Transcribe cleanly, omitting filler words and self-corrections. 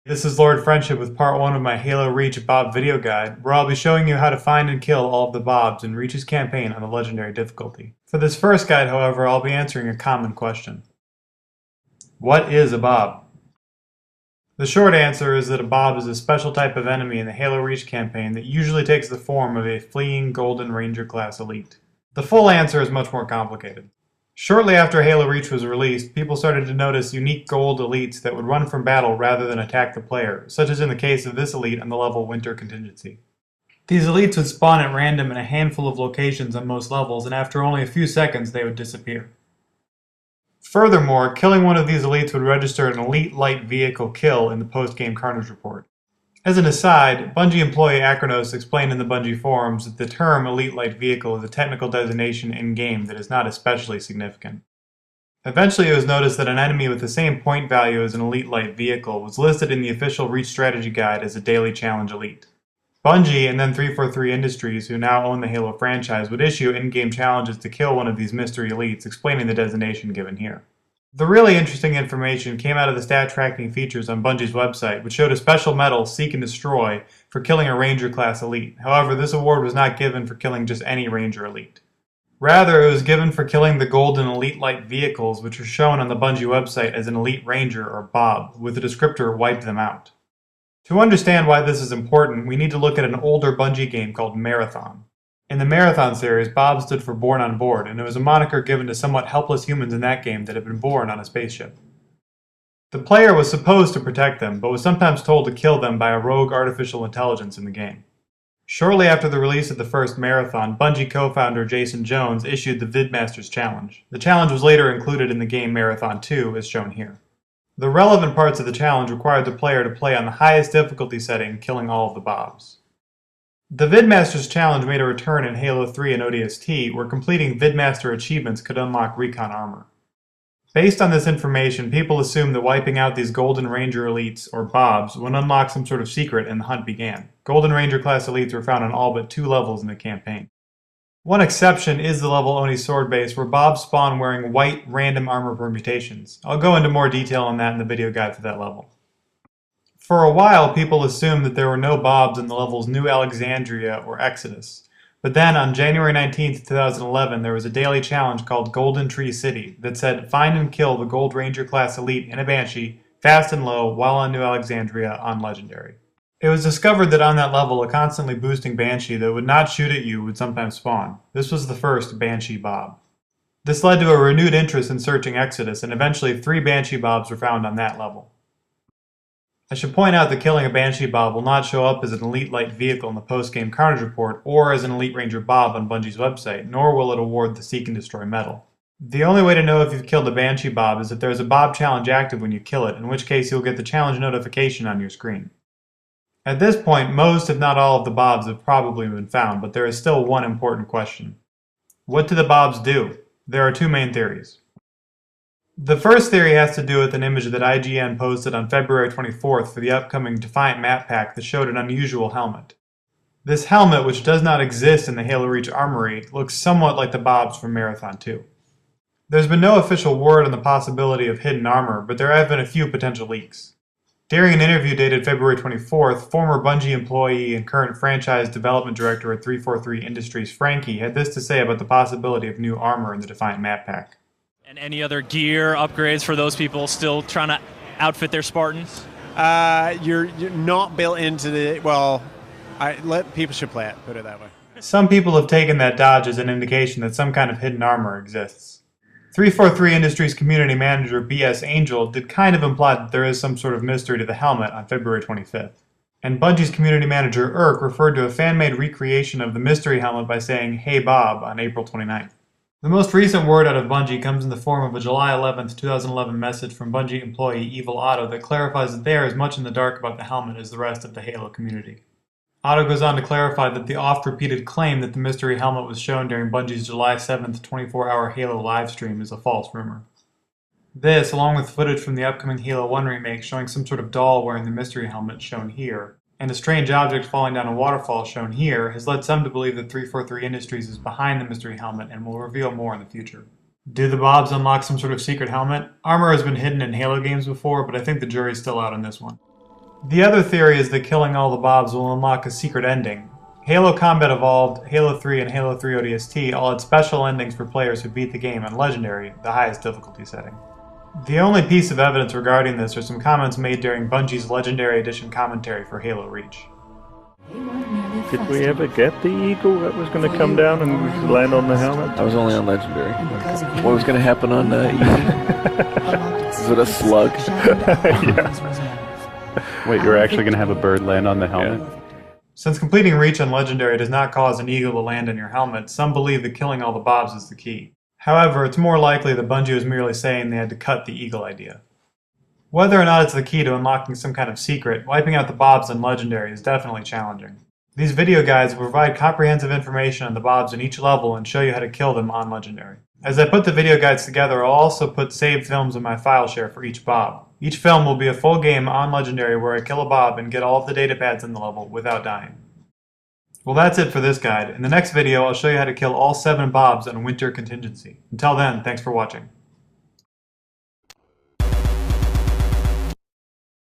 This is Lord Friendship with part 1 of my Halo Reach Bob video guide, where I'll be showing you how to find and kill all of the Bobs in Reach's campaign on the Legendary difficulty. For this first guide, however, I'll be answering a common question. What is a Bob? The short answer is that a Bob is a special type of enemy in the Halo Reach campaign that usually takes the form of a fleeing Golden Ranger class elite. The full answer is much more complicated. Shortly after Halo Reach was released, people started to notice unique gold elites that would run from battle rather than attack the player, such as in the case of this elite on the level Winter Contingency. These elites would spawn at random in a handful of locations on most levels, and after only a few seconds they would disappear. Furthermore, killing one of these elites would register an Elite Light Vehicle kill in the post-game Carnage report. As an aside, Bungie employee Acronos explained in the Bungie forums that the term Elite Light Vehicle is a technical designation in-game that is not especially significant. Eventually it was noticed that an enemy with the same point value as an Elite Light Vehicle was listed in the official Reach Strategy Guide as a daily challenge elite. Bungie and then 343 Industries, who now own the Halo franchise, would issue in-game challenges to kill one of these mystery elites, explaining the designation given here. The really interesting information came out of the stat tracking features on Bungie's website, which showed a special medal, Seek and Destroy, for killing a Ranger class elite. However, this award was not given for killing just any Ranger elite. Rather, it was given for killing the Golden Elite Light vehicles, which are shown on the Bungie website as an Elite Ranger or Bob, with the descriptor Wipe Them Out. To understand why this is important, we need to look at an older Bungie game called Marathon. In the Marathon series, Bob stood for Born on Board, and it was a moniker given to somewhat helpless humans in that game that had been born on a spaceship. The player was supposed to protect them, but was sometimes told to kill them by a rogue artificial intelligence in the game. Shortly after the release of the first Marathon, Bungie co-founder Jason Jones issued the VidMasters Challenge. The challenge was later included in the game Marathon 2, as shown here. The relevant parts of the challenge required the player to play on the highest difficulty setting, killing all of the Bobs. The VidMasters Challenge made a return in Halo 3 and ODST, where completing VidMaster achievements could unlock recon armor. Based on this information, people assumed that wiping out these Golden Ranger elites, or Bobs, would unlock some sort of secret and the hunt began. Golden Ranger class elites were found on all but 2 levels in the campaign. One exception is the level Oni Sword Base, where Bobs spawn wearing white random armor permutations. I'll go into more detail on that in the video guide for that level. For a while, people assumed that there were no Bobs in the levels New Alexandria or Exodus. But then, on January 19, 2011, there was a daily challenge called Golden Tree City that said, find and kill the Gold Ranger class elite in a Banshee, fast and low, while on New Alexandria on Legendary. It was discovered that on that level, a constantly boosting Banshee that would not shoot at you would sometimes spawn. This was the first Banshee Bob. This led to a renewed interest in searching Exodus, and eventually 3 Banshee Bobs were found on that level. I should point out that killing a Banshee Bob will not show up as an Elite Light vehicle in the post-game Carnage report or as an Elite Ranger Bob on Bungie's website, nor will it award the Seek and Destroy medal. The only way to know if you've killed a Banshee Bob is if there is a Bob challenge active when you kill it, in which case you'll get the challenge notification on your screen. At this point, most if not all of the Bobs have probably been found, but there is still one important question. What do the Bobs do? There are 2 main theories. The first theory has to do with an image that IGN posted on February 24th for the upcoming Defiant map pack that showed an unusual helmet. This helmet, which does not exist in the Halo Reach Armory, looks somewhat like the Bobs from Marathon 2. There's been no official word on the possibility of hidden armor, but there have been a few potential leaks. During an interview dated February 24th, former Bungie employee and current franchise development director at 343 Industries Frankie had this to say about the possibility of new armor in the Defiant map pack. And any other gear upgrades for those people still trying to outfit their Spartans? You're not built into the, well, people should play it, put it that way. Some people have taken that dodge as an indication that some kind of hidden armor exists. 343 Industries community manager BS Angel did kind of imply that there is some sort of mystery to the helmet on February 25th. And Bungie's community manager Urk referred to a fan-made recreation of the mystery helmet by saying, "Hey Bob," on April 29th. The most recent word out of Bungie comes in the form of a July 11, 2011 message from Bungie employee Evil Otto that clarifies that they are as much in the dark about the helmet as the rest of the Halo community. Otto goes on to clarify that the oft-repeated claim that the mystery helmet was shown during Bungie's July 7th 24-hour Halo livestream is a false rumor. This, along with footage from the upcoming Halo 1 remake showing some sort of doll wearing the mystery helmet shown here, and a strange object falling down a waterfall shown here, has led some to believe that 343 Industries is behind the mystery helmet and will reveal more in the future. Do the Bobs unlock some sort of secret helmet? Armor has been hidden in Halo games before, but I think the jury's still out on this one. The other theory is that killing all the Bobs will unlock a secret ending. Halo Combat Evolved, Halo 3, and Halo 3 ODST all had special endings for players who beat the game on Legendary, the highest difficulty setting. The only piece of evidence regarding this are some comments made during Bungie's Legendary Edition commentary for Halo Reach. Did we ever get the eagle that was going to come down and land on the helmet? I was only on Legendary. What was going to happen on Easy? Is it a slug? Yeah. Wait, you're actually going to have a bird land on the helmet? Yeah. Since completing Reach on Legendary does not cause an eagle to land on your helmet, some believe that killing all the Bobs is the key. However, it's more likely that Bungie was merely saying they had to cut the eagle idea. Whether or not it's the key to unlocking some kind of secret, wiping out the Bobs in Legendary is definitely challenging. These video guides will provide comprehensive information on the Bobs in each level and show you how to kill them on Legendary. As I put the video guides together, I'll also put saved films in my file share for each Bob. Each film will be a full game on Legendary where I kill a Bob and get all of the data pads in the level without dying. Well, that's it for this guide. In the next video, I'll show you how to kill all 7 Bobs on Winter Contingency. Until then, thanks for watching.